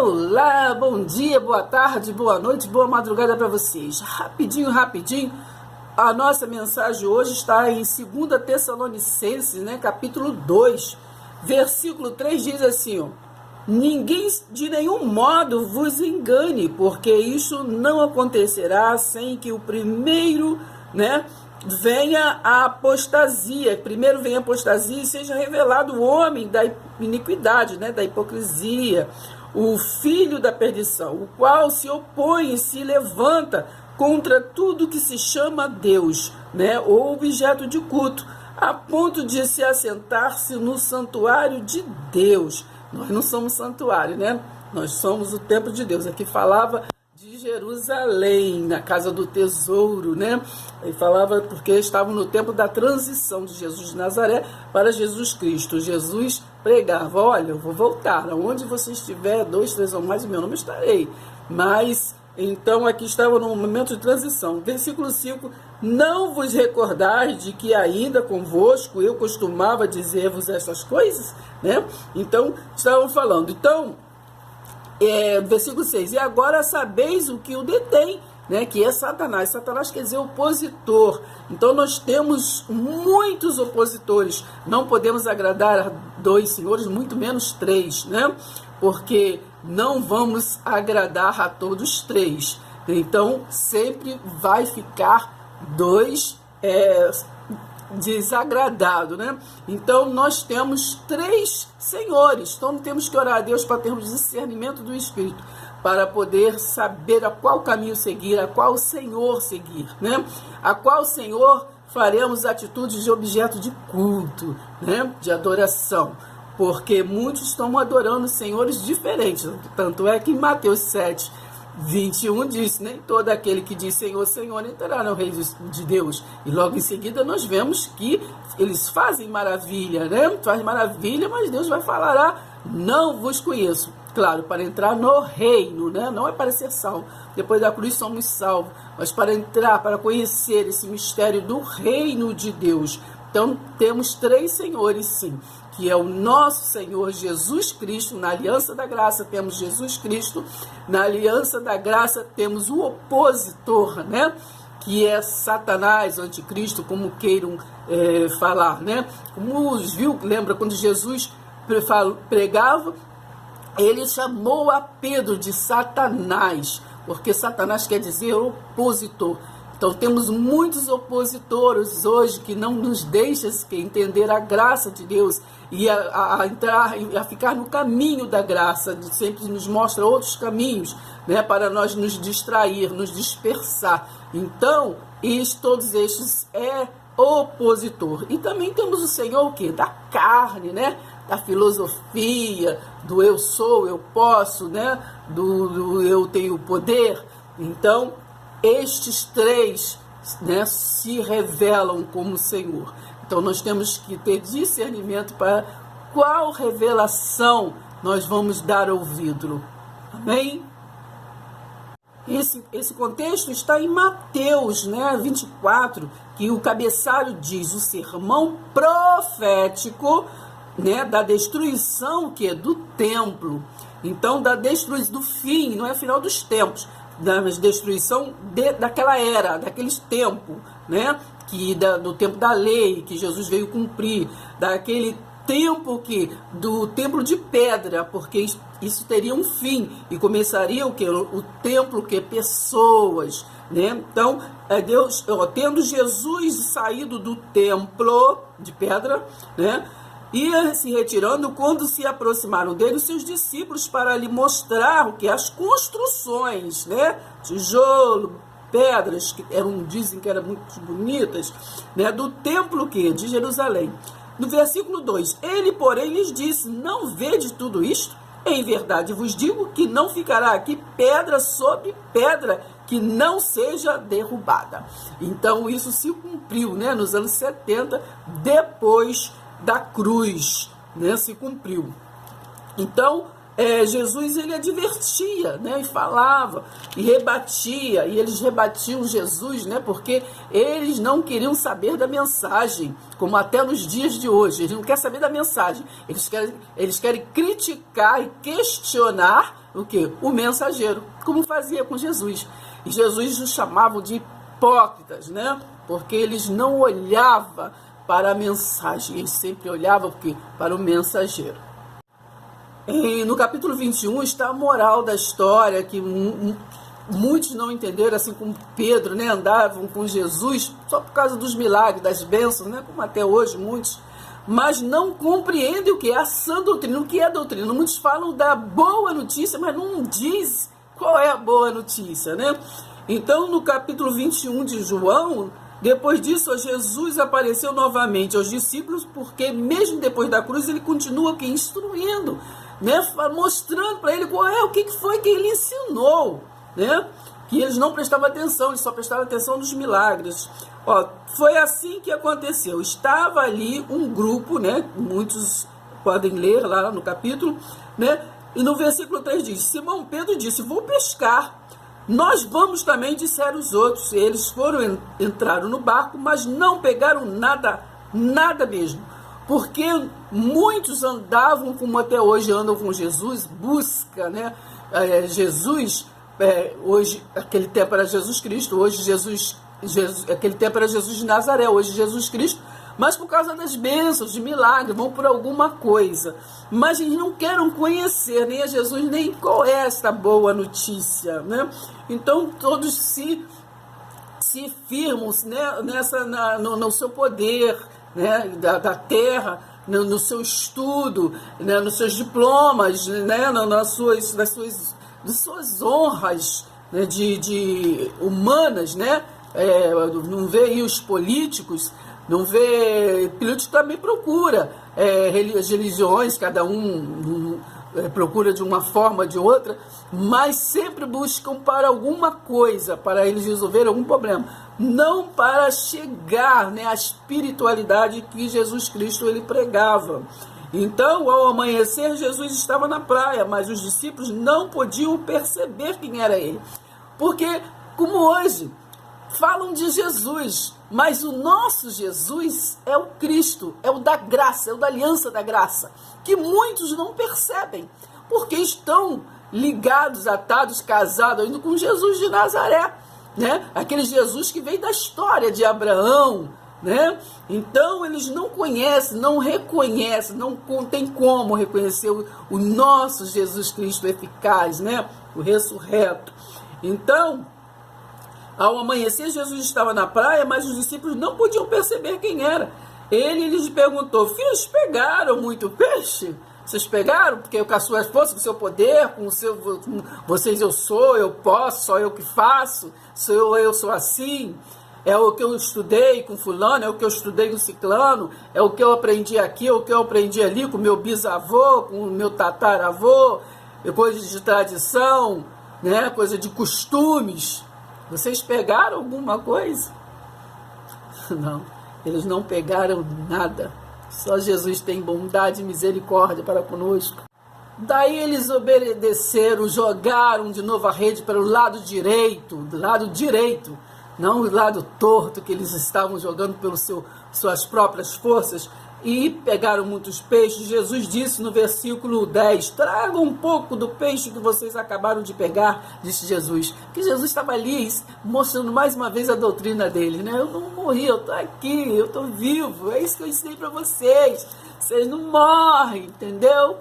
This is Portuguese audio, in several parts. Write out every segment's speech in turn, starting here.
Olá, bom dia, boa tarde, boa noite, boa madrugada para vocês. Rapidinho, a nossa mensagem hoje está em 2 Tessalonicenses, capítulo 2, versículo 3 diz assim, ó: ninguém de nenhum modo vos engane, porque isso não acontecerá sem que o primeiro, venha a apostasia. Primeiro vem a apostasia e seja revelado o homem da iniquidade, da hipocrisia, o filho da perdição, o qual se opõe e se levanta contra tudo que se chama Deus, ou objeto de culto, a ponto de se assentar-se no santuário de Deus. Nós não somos santuário, Nós somos o templo de Deus. Aqui falava de Jerusalém, na casa do tesouro, Ele falava porque estavam no tempo da transição de Jesus de Nazaré para Jesus Cristo. Jesus pregava: olha, eu vou voltar, aonde você estiver, 2, 3 ou mais, em meu nome estarei. Mas, então, aqui estava no momento de transição. Versículo 5: não vos recordais de que ainda convosco eu costumava dizer-vos essas coisas? Então, estavam falando. Então, versículo 6, e agora sabeis o que o detém, que é Satanás. Satanás quer dizer opositor. Então nós temos muitos opositores. Não podemos agradar a 2 senhores, muito menos 3, porque não vamos agradar a todos 3. Então sempre vai ficar 2 desagradado, Então nós temos 3 senhores. Então temos que orar a Deus para termos discernimento do Espírito, para poder saber a qual caminho seguir, a qual Senhor seguir, A qual Senhor faremos atitudes de objeto de culto, de adoração, porque muitos estão adorando senhores diferentes. Tanto é que em Mateus 7:21 diz: nem todo aquele que diz Senhor, Senhor entrará no reino de Deus. E logo em seguida nós vemos que eles fazem maravilha, Fazem maravilha, mas Deus vai falar: não vos conheço. Claro, para entrar no reino, não é para ser salvo. Depois da cruz somos salvos, mas para entrar, para conhecer esse mistério do reino de Deus. Então temos 3 senhores, sim, que é o nosso Senhor Jesus Cristo. Na aliança da graça temos Jesus Cristo, na aliança da graça temos o opositor, que é Satanás, o anticristo, como queiram falar, Como viu, lembra quando Jesus pregava, ele chamou a Pedro de Satanás, porque Satanás quer dizer opositor. Então temos muitos opositores hoje que não nos deixam entender a graça de Deus e a entrar e a ficar no caminho da graça. Sempre nos mostra outros caminhos, para nós nos distrair, nos dispersar. Então, todos estes é opositor. E também temos o Senhor, o quê? Da carne, da filosofia, do eu sou, eu posso, do eu tenho poder. Então, estes 3, se revelam como Senhor. Então nós temos que ter discernimento para qual revelação nós vamos dar ouvido. Amém? Esse contexto está em Mateus 24, que o cabeçalho diz: o sermão profético, da destruição do templo. Então, da destruição do fim, não é final dos tempos, da destruição daquela era, daqueles tempos, do tempo da lei, que Jesus veio cumprir, daquele tempo do templo de pedra, porque isso teria um fim, e começaria o templo pessoas, Então, Deus, tendo Jesus saído do templo de pedra, ia se retirando, quando se aproximaram dele os seus discípulos para lhe mostrar as construções, tijolo, pedras, que dizem que eram muito bonitas, do templo de Jerusalém. No versículo 2, ele, porém, lhes disse: não vede tudo isto? Em verdade vos digo que não ficará aqui pedra sobre pedra que não seja derrubada. Então isso se cumpriu, nos anos 70, depois da cruz, se cumpriu. Então, Jesus ele advertia, né, e falava, e rebatia, e eles rebatiam Jesus, né, porque eles não queriam saber da mensagem, como até nos dias de hoje, eles não querem saber da mensagem, eles querem criticar e questionar o quê? O mensageiro, como fazia com Jesus. E Jesus os chamavam de hipócritas, né, porque eles não olhavam para a mensagem, eles sempre olhavam para o mensageiro. No capítulo 21 está a moral da história, que muitos não entenderam, assim como Pedro, né, andavam com Jesus só por causa dos milagres, das bênçãos, né, como até hoje muitos, mas não compreendem o que é a sã doutrina, o que é a doutrina. Muitos falam da boa notícia, mas não diz qual é a boa notícia, né? Então, no capítulo 21 de João, depois disso, Jesus apareceu novamente aos discípulos, porque mesmo depois da cruz, ele continua aqui instruindo, né, mostrando para ele o que foi que ele ensinou, né, que eles não prestavam atenção, eles só prestavam atenção nos milagres. Foi assim que aconteceu. Estava ali um grupo, né, muitos podem ler lá no capítulo, né, e no versículo 3 diz: Simão Pedro disse: vou pescar. Nós vamos também, disseram os outros. Eles entraram no barco, mas não pegaram nada mesmo. Porque muitos andavam, como até hoje andam com Jesus, busca, né? Jesus, hoje, aquele tempo era Jesus Cristo, hoje aquele tempo era Jesus de Nazaré, hoje Jesus Cristo, mas por causa das bênçãos, de milagres, vão por alguma coisa. Mas eles não querem conhecer nem a Jesus, nem qual é essa boa notícia, né? Então todos se firmam, né, no seu poder, né, da terra, no seu estudo, né, nos seus diplomas, né, nas suas honras, né, de humanas, né? Não vê aí os políticos, não vê, político também procura, as religiões, cada um procura de uma forma ou de outra, mas sempre buscam para alguma coisa, para eles resolverem algum problema, não para chegar, né, à espiritualidade que Jesus Cristo ele pregava. Então, ao amanhecer, Jesus estava na praia, mas os discípulos não podiam perceber quem era ele, porque, como hoje, falam de Jesus, mas o nosso Jesus é o Cristo, é o da graça, é o da aliança da graça, que muitos não percebem, porque estão ligados, atados, casados ainda com Jesus de Nazaré, né? Aquele Jesus que veio da história de Abraão, né? Então eles não conhecem, não reconhecem, não tem como reconhecer o nosso Jesus Cristo eficaz, né? O ressurreto. Então, ao amanhecer, Jesus estava na praia, mas os discípulos não podiam perceber quem era. Ele lhes perguntou: filhos, pegaram muito peixe? Vocês pegaram? Porque com as suas forças, com o seu poder, com vocês eu sou, eu posso, só eu que faço, eu sou assim. É o que eu estudei com fulano, é o que eu estudei com ciclano, é o que eu aprendi aqui, é o que eu aprendi ali com meu bisavô, com o meu tataravô, é coisa de tradição, né? Coisa de costumes. Vocês pegaram alguma coisa? Não, eles não pegaram nada. Só Jesus tem bondade e misericórdia para conosco. Daí eles obedeceram, jogaram de novo a rede para o lado direito, não o lado torto que eles estavam jogando pelas suas próprias forças, e pegaram muitos peixes. Jesus disse no versículo 10, tragam um pouco do peixe que vocês acabaram de pegar, disse Jesus. Que Jesus estava ali mostrando mais uma vez a doutrina dele, né? Eu não morri, eu estou aqui, eu estou vivo, é isso que eu ensinei para vocês. Vocês não morrem, entendeu?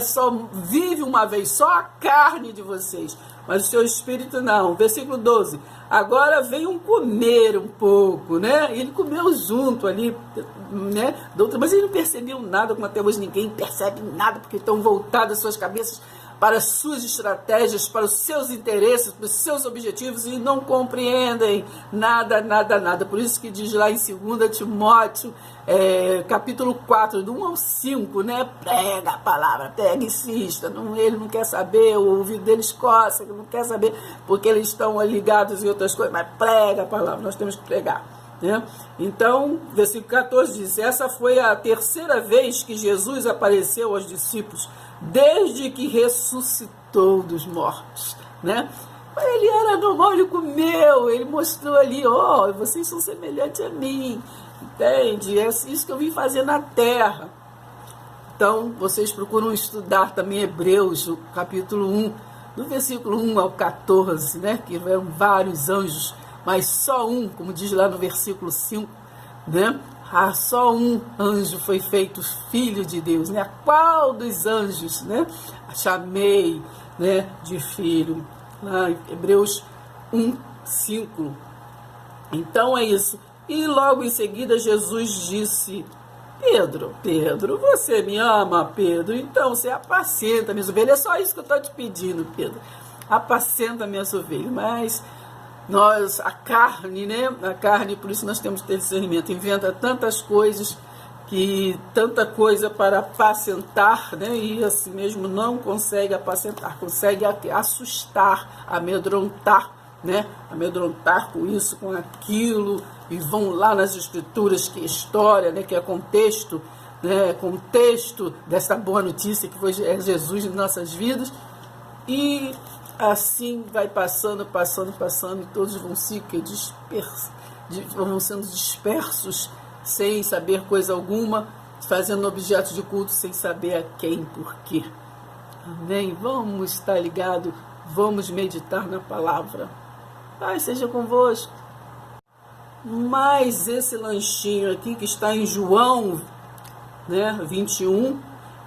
Só vive uma vez, só a carne de vocês, mas o seu espírito não. Versículo 12, agora venham comer um pouco, né? Ele comeu junto ali, né? Mas eles não percebiam nada, como até hoje ninguém percebe nada, porque estão voltadas as suas cabeças para as suas estratégias, para os seus interesses, para os seus objetivos, e não compreendem nada. Por isso que diz lá em 2 Timóteo, capítulo 4, do 1 ao 5, né? Prega a palavra, prega, insista. Ele não quer saber, o ouvido deles coça, ele não quer saber, porque eles estão ligados em outras coisas, mas prega a palavra, nós temos que pregar. né? Então, versículo 14 diz: essa foi a terceira vez que Jesus apareceu aos discípulos, desde que ressuscitou dos mortos, né? Ele era normal, ele comeu, ele mostrou ali, ó, vocês são semelhantes a mim, entende? É isso que eu vim fazer na terra. Então, vocês procuram estudar também Hebreus, o capítulo 1, do versículo 1 ao 14, né? Que eram vários anjos, mas só um, como diz lá no versículo 5, né? Só um anjo foi feito filho de Deus, né? A qual dos anjos, né? Chamei, né, de filho. Hebreus 1, 5. Então é isso. E logo em seguida Jesus disse: Pedro, você me ama, Pedro? Então você apacenta minhas ovelhas. É só isso que eu estou te pedindo, Pedro. Apacenta minhas ovelhas. Mas nós, a carne, né? A carne, por isso nós temos que ter discernimento. Inventa tantas coisas, tanta coisa para apacentar, né? E assim mesmo não consegue apacentar, consegue assustar, amedrontar, né? Amedrontar com isso, com aquilo, e vão lá nas escrituras, que é história, né? Que é contexto, né? Contexto dessa boa notícia que foi Jesus em nossas vidas, e assim vai passando, e todos vão vão sendo dispersos, sem saber coisa alguma, fazendo objetos de culto sem saber a quem, por quê. Amém? Vamos estar ligados, vamos meditar na palavra. Pai, seja convosco. Mas esse lanchinho aqui que está em João, né, 21,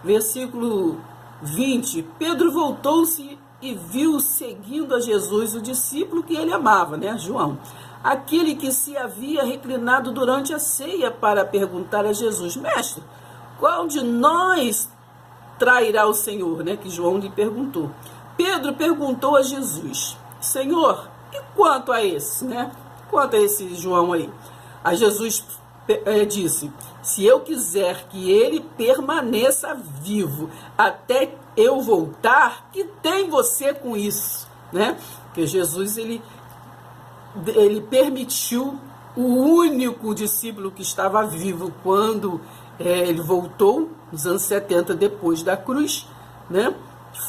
versículo 20, Pedro voltou-se e viu seguindo a Jesus o discípulo que ele amava, né, João, aquele que se havia reclinado durante a ceia para perguntar a Jesus: mestre, qual de nós trairá o Senhor, né, que João lhe perguntou. Pedro perguntou a Jesus: Senhor, e quanto a esse, né? Quanto a esse João aí? A Jesus disse: se eu quiser que ele permaneça vivo até eu voltar, que tem você com isso, né? Porque Jesus, ele permitiu o único discípulo que estava vivo quando ele voltou, nos anos 70 depois da cruz, né?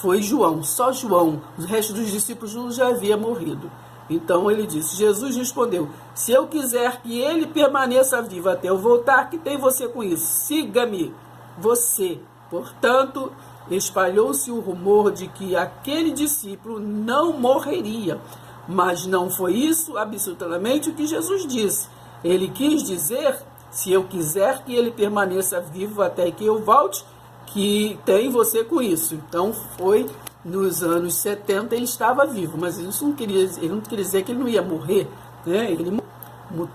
Foi João, só João. O resto dos discípulos já havia morrido. Então ele disse, Jesus respondeu: se eu quiser que ele permaneça vivo até eu voltar, que tem você com isso? Siga-me você. Portanto, espalhou-se o rumor de que aquele discípulo não morreria. Mas não foi isso absolutamente o que Jesus disse. Ele quis dizer: se eu quiser que ele permaneça vivo até que eu volte, que tem você com isso. Então foi nos anos 70, ele estava vivo, mas ele não queria dizer que ele não ia morrer, né?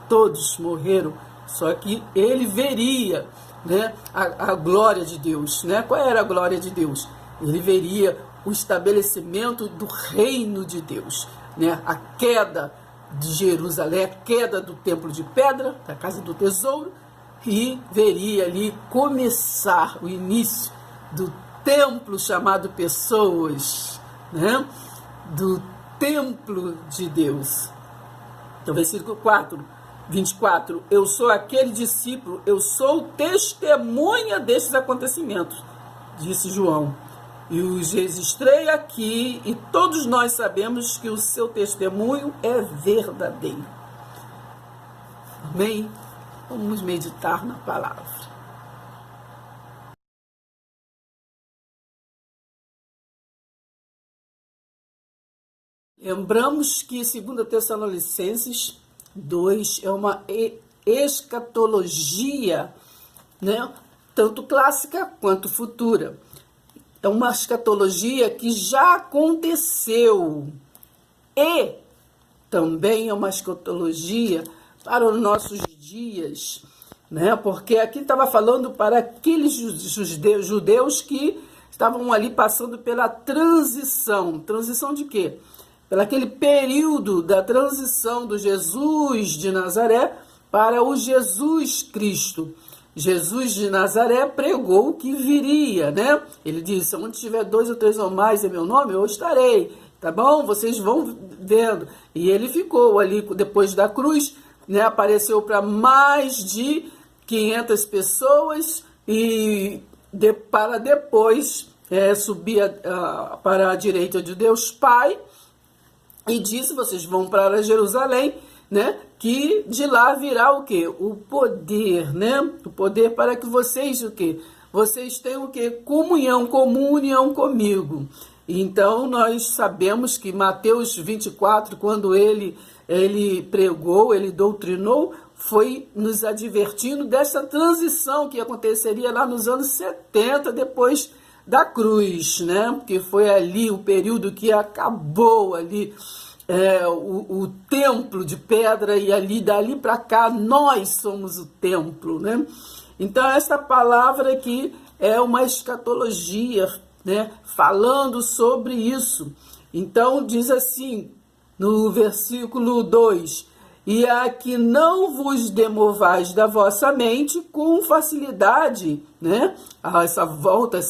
Todos morreram, só que ele veria, né, a glória de Deus, né? Qual era a glória de Deus? Ele veria o estabelecimento do reino de Deus, né? A queda de Jerusalém, a queda do templo de pedra, da casa do tesouro, e veria ali começar o início do templo chamado pessoas, né? Do templo de Deus. Então, versículo 24, eu sou aquele discípulo, eu sou testemunha desses acontecimentos, disse João, e os registrei aqui, e todos nós sabemos que o seu testemunho é verdadeiro. Amém? Vamos meditar na palavra. Lembramos que 2 Tessalonicenses 2 é uma escatologia, né? Tanto clássica quanto futura. É uma escatologia que já aconteceu e também é uma escatologia para os nossos dias, né? Porque aqui estava falando para aqueles judeus que estavam ali passando pela transição. Transição de quê? Pelaquele período da transição do Jesus de Nazaré para o Jesus Cristo. Jesus de Nazaré pregou que viria, né? Ele disse: onde tiver 2 ou 3 ou mais em meu nome, eu estarei, tá bom? Vocês vão vendo. E ele ficou ali depois da cruz, né, apareceu para mais de 500 pessoas e para depois subir para a direita de Deus Pai e disse: vocês vão para Jerusalém, né, que de lá virá o quê? O poder, né? O poder para que vocês o quê? Vocês tenham o quê? Comunhão comigo. Então nós sabemos que Mateus 24, quando ele pregou, ele doutrinou, foi nos advertindo dessa transição que aconteceria lá nos anos 70, depois da cruz, né? Porque foi ali o período que acabou ali o templo de pedra, e ali dali para cá nós somos o templo, né? Então essa palavra aqui é uma escatologia, né? Falando sobre isso. Então diz assim no versículo 2: e a que não vos demovais da vossa mente com facilidade, né? Essa volta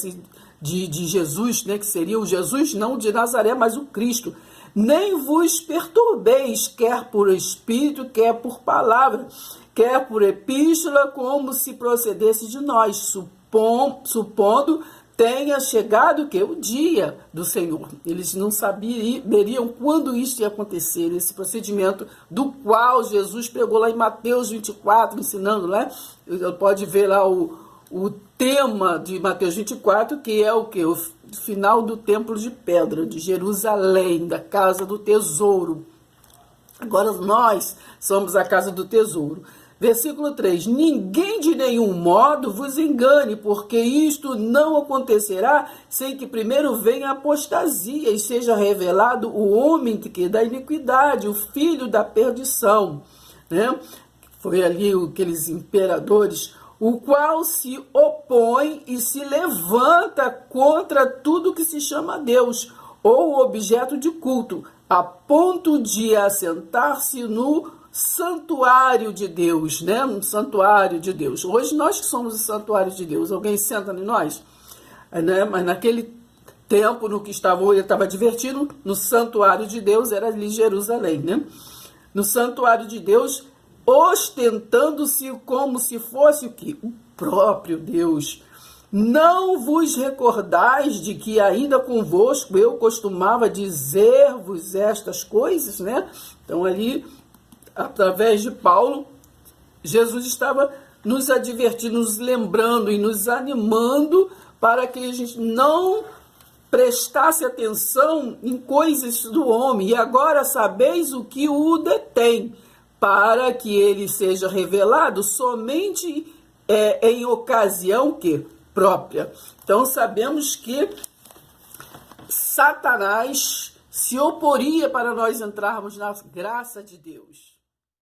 de Jesus, né? Que seria o Jesus não de Nazaré, mas o Cristo. Nem vos perturbeis, quer por espírito, quer por palavra, quer por epístola, como se procedesse de nós, supondo tenha chegado o dia do Senhor. Eles não saberiam quando isso ia acontecer, esse procedimento do qual Jesus pregou lá em Mateus 24, ensinando, né? Pode ver lá o tema de Mateus 24, que é o quê? O final do templo de pedra, de Jerusalém, da casa do tesouro. Agora nós somos a casa do tesouro. Versículo 3: ninguém de nenhum modo vos engane, porque isto não acontecerá sem que primeiro venha a apostasia e seja revelado o homem que da iniquidade, o filho da perdição, né? Foi ali aqueles imperadores, o qual se opõe e se levanta contra tudo que se chama Deus ou objeto de culto, a ponto de assentar-se no santuário de Deus, né? No santuário de Deus. Hoje nós que somos o santuário de Deus. Alguém senta em nós? Né? Mas naquele tempo, no que ele estava divertindo, no santuário de Deus era ali Jerusalém, né? No santuário de Deus, ostentando-se como se fosse o quê? O próprio Deus. Não vos recordais de que ainda convosco eu costumava dizer-vos estas coisas, né? Então ali, através de Paulo, Jesus estava nos advertindo, nos lembrando e nos animando para que a gente não prestasse atenção em coisas do homem. E agora sabeis o que o detém, para que ele seja revelado somente em ocasião própria. Então sabemos que Satanás se oporia para nós entrarmos na graça de Deus.